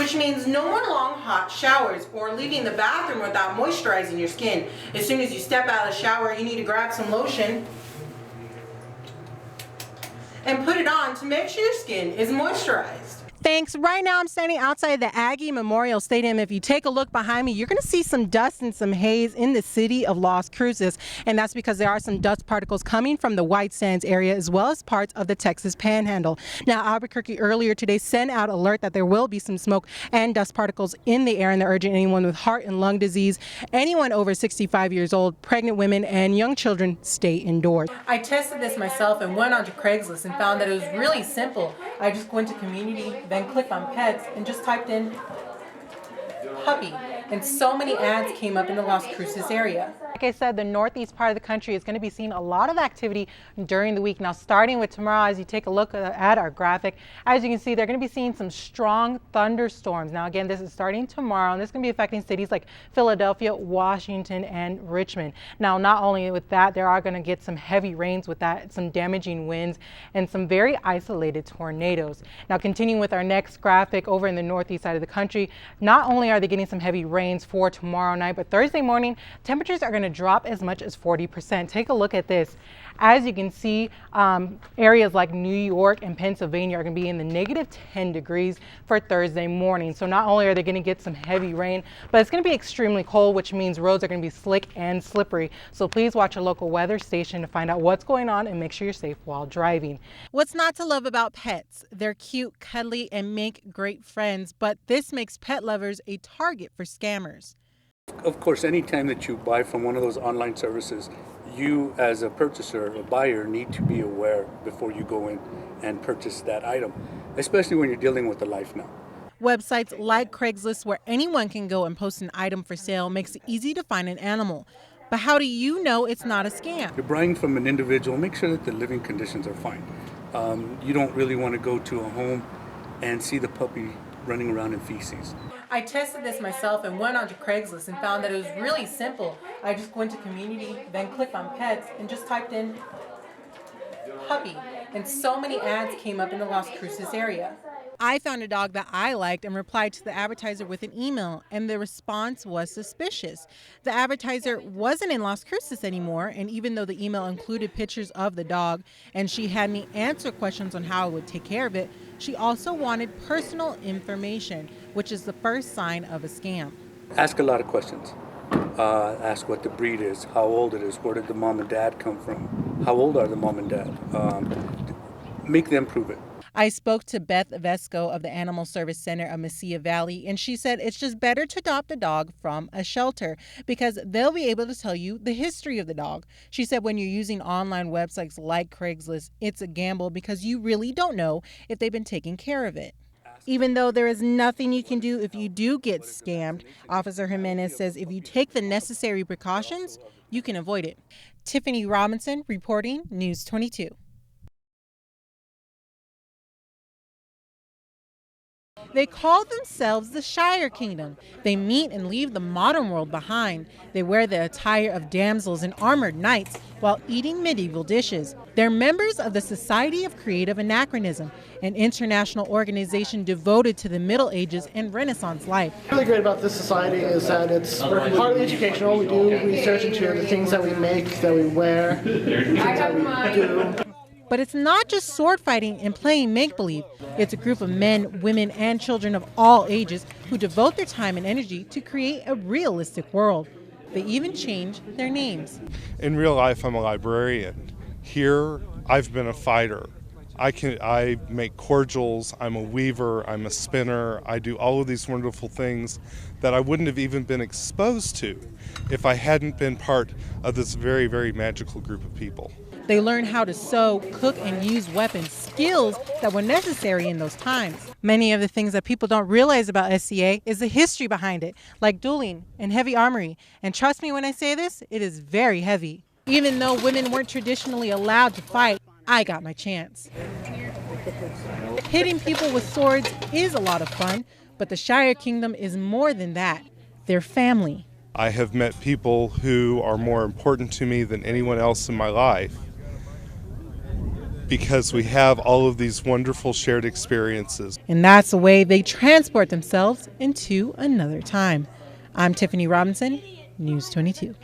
which means no more long hot showers or leaving the bathroom without moisturizing your skin. As soon as you step out of the shower, you need to grab some lotion and put it on to make sure your skin is moisturized. Thanks. Right now I'm standing outside the Aggie Memorial Stadium. If you take a look behind me, you're going to see some dust and some haze in the city of Las Cruces, and that's because there are some dust particles coming from the White Sands area as well as parts of the Texas Panhandle. Now, Albuquerque earlier today sent out alert that there will be some smoke and dust particles in the air, and they're urging anyone with heart and lung disease, anyone over 65 years old, pregnant women, and young children stay indoors. I tested this myself and went onto Craigslist and found that it was really simple. I just went to community, then clicked on pets and just typed in puppy, and so many ads came up in the Las Cruces area. Like I said, the northeast part of the country is going to be seeing a lot of activity during the week. Now, starting with tomorrow, as you take a look at our graphic, as you can see, they're going to be seeing some strong thunderstorms. Now, again, this is starting tomorrow, and this is going to be affecting cities like Philadelphia, Washington, and Richmond. Now, not only with that, there are going to get some heavy rains with that, some damaging winds, and some very isolated tornadoes. Now, continuing with our next graphic over in the northeast side of the country, not only are they getting some heavy rains for tomorrow night, but Thursday morning, temperatures are going to drop as much as 40%. Take a look at this. As you can see, areas like New York and Pennsylvania are going to be in the -10 degrees for Thursday morning. So not only are they going to get some heavy rain, but it's going to be extremely cold, which means roads are going to be slick and slippery. So please watch your local weather station to find out what's going on and make sure you're safe while driving. What's not to love about pets? They're cute, cuddly, and make great friends, but this makes pet lovers a target for scammers. Of course, anytime that you buy from one of those online services, you as a purchaser, a buyer, need to be aware before you go in and purchase that item, especially when you're dealing with a life now. Websites like Craigslist, where anyone can go and post an item for sale, makes it easy to find an animal. But how do you know it's not a scam? If you're buying from an individual, make sure that the living conditions are fine. You don't really want to go to a home and see the puppy running around in feces. I tested this myself and went onto Craigslist and found that it was really simple. I just went to community, then clicked on pets and just typed in puppy, and so many ads came up in the Las Cruces area. I found a dog that I liked and replied to the advertiser with an email, and the response was suspicious. The advertiser wasn't in Las Cruces anymore, and even though the email included pictures of the dog and she had me answer questions on how I would take care of it, she also wanted personal information, which is the first sign of a scam. Ask a lot of questions. Ask what the breed is, how old it is, where did the mom and dad come from, how old are the mom and dad. Make them prove it. I spoke to Beth Vesco of the Animal Service Center of Mesilla Valley, and she said it's just better to adopt a dog from a shelter because they'll be able to tell you the history of the dog. She said when you're using online websites like Craigslist, it's a gamble because you really don't know if they've been taking care of it. Even though there is nothing you can do if you do get scammed, Officer Jimenez says if you take the necessary precautions, you can avoid it. Tiffany Robinson reporting, News 22. They call themselves the Shire Kingdom. They meet and leave the modern world behind. They wear the attire of damsels and armored knights while eating medieval dishes. They're members of the Society of Creative Anachronism, an international organization devoted to the Middle Ages and Renaissance life. What's really great about this society is that we're partly educational. We do research into the things that we make, that we wear, things that we do. But it's not just sword fighting and playing make-believe. It's a group of men, women, and children of all ages who devote their time and energy to create a realistic world. They even change their names. In real life, I'm a librarian. Here, I've been a fighter. I make cordials, I'm a weaver, I'm a spinner. I do all of these wonderful things that I wouldn't have even been exposed to if I hadn't been part of this very, very magical group of people. They learn how to sew, cook, and use weapons, skills that were necessary in those times. Many of the things that people don't realize about SCA is the history behind it, like dueling and heavy armory. And trust me when I say this, it is very heavy. Even though women weren't traditionally allowed to fight, I got my chance. Hitting people with swords is a lot of fun, but the Shire Kingdom is more than that. They're family. I have met people who are more important to me than anyone else in my life. because we have all of these wonderful shared experiences. And that's the way they transport themselves into another time. I'm Tiffany Robinson, News 22.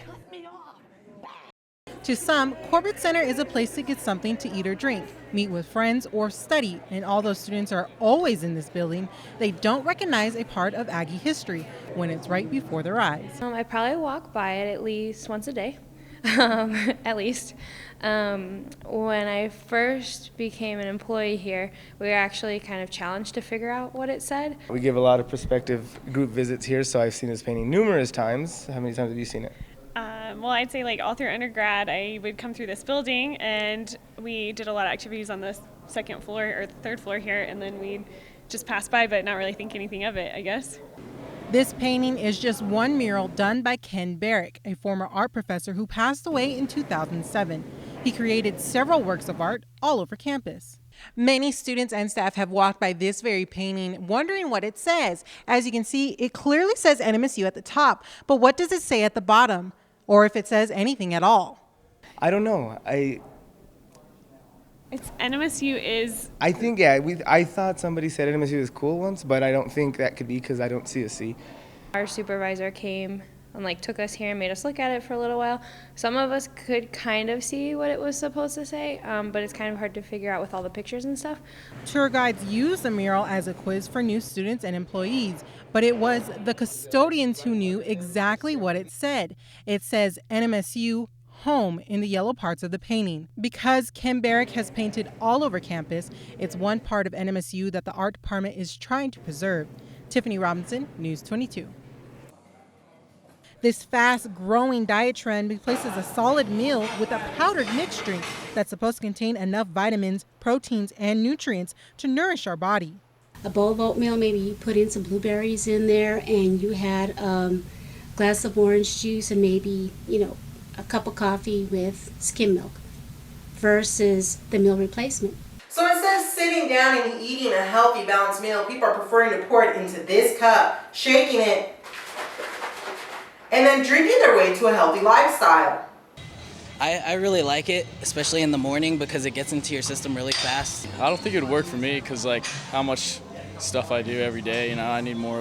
To some, Corbett Center is a place to get something to eat or drink, meet with friends, or study. And although students are always in this building, they don't recognize a part of Aggie history when it's right before their eyes. I probably walk by it at least once a day, at least. When I first became an employee here, we were actually kind of challenged to figure out what it said. We give a lot of prospective group visits here, so I've seen this painting numerous times. How many times have you seen it? Well, I'd say like all through undergrad, I would come through this building, and we did a lot of activities on the second floor or third floor here, and then we'd just pass by but not really think anything of it, I guess. This painting is just one mural done by Ken Barrick, a former art professor who passed away in 2007. He created several works of art all over campus. Many students and staff have walked by this very painting wondering what it says. As you can see, it clearly says NMSU at the top, but what does it say at the bottom? Or if it says anything at all? I don't know. It's NMSU is... I think, yeah, I thought somebody said NMSU is cool once, but I don't think that could be because I don't see a C. Our supervisor came and took us here and made us look at it for a little while. Some of us could kind of see what it was supposed to say, but it's kind of hard to figure out with all the pictures and stuff. Tour guides use the mural as a quiz for new students and employees, but it was the custodians who knew exactly what it said. It says NMSU home in the yellow parts of the painting. Because Ken Barrick has painted all over campus, it's one part of NMSU that the art department is trying to preserve. Tiffany Robinson, News 22. This fast-growing diet trend replaces a solid meal with a powdered mixed drink that's supposed to contain enough vitamins, proteins, and nutrients to nourish our body. A bowl of oatmeal, maybe you put in some blueberries in there, and you had a glass of orange juice and maybe, a cup of coffee with skim milk versus the meal replacement. So instead of sitting down and eating a healthy, balanced meal, people are preferring to pour it into this cup, shaking it, and then drinking their way to a healthy lifestyle. I really like it, especially in the morning because it gets into your system really fast. I don't think it would work for me because how much stuff I do every day, I need more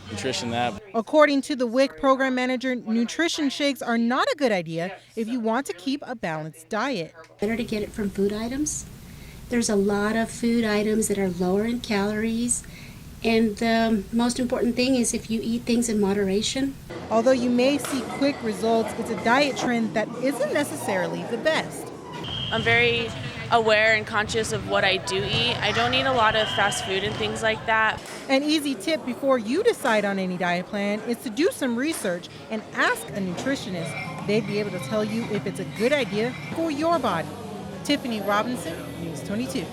nutrition than that. According to the WIC program manager, nutrition shakes are not a good idea if you want to keep a balanced diet. Better to get it from food items. There's a lot of food items that are lower in calories. And the most important thing is if you eat things in moderation. Although you may see quick results, it's a diet trend that isn't necessarily the best. I'm very aware and conscious of what I do eat. I don't eat a lot of fast food and things like that. An easy tip before you decide on any diet plan is to do some research and ask a nutritionist. They'd be able to tell you if it's a good idea for your body. Tiffany Robinson, News 22.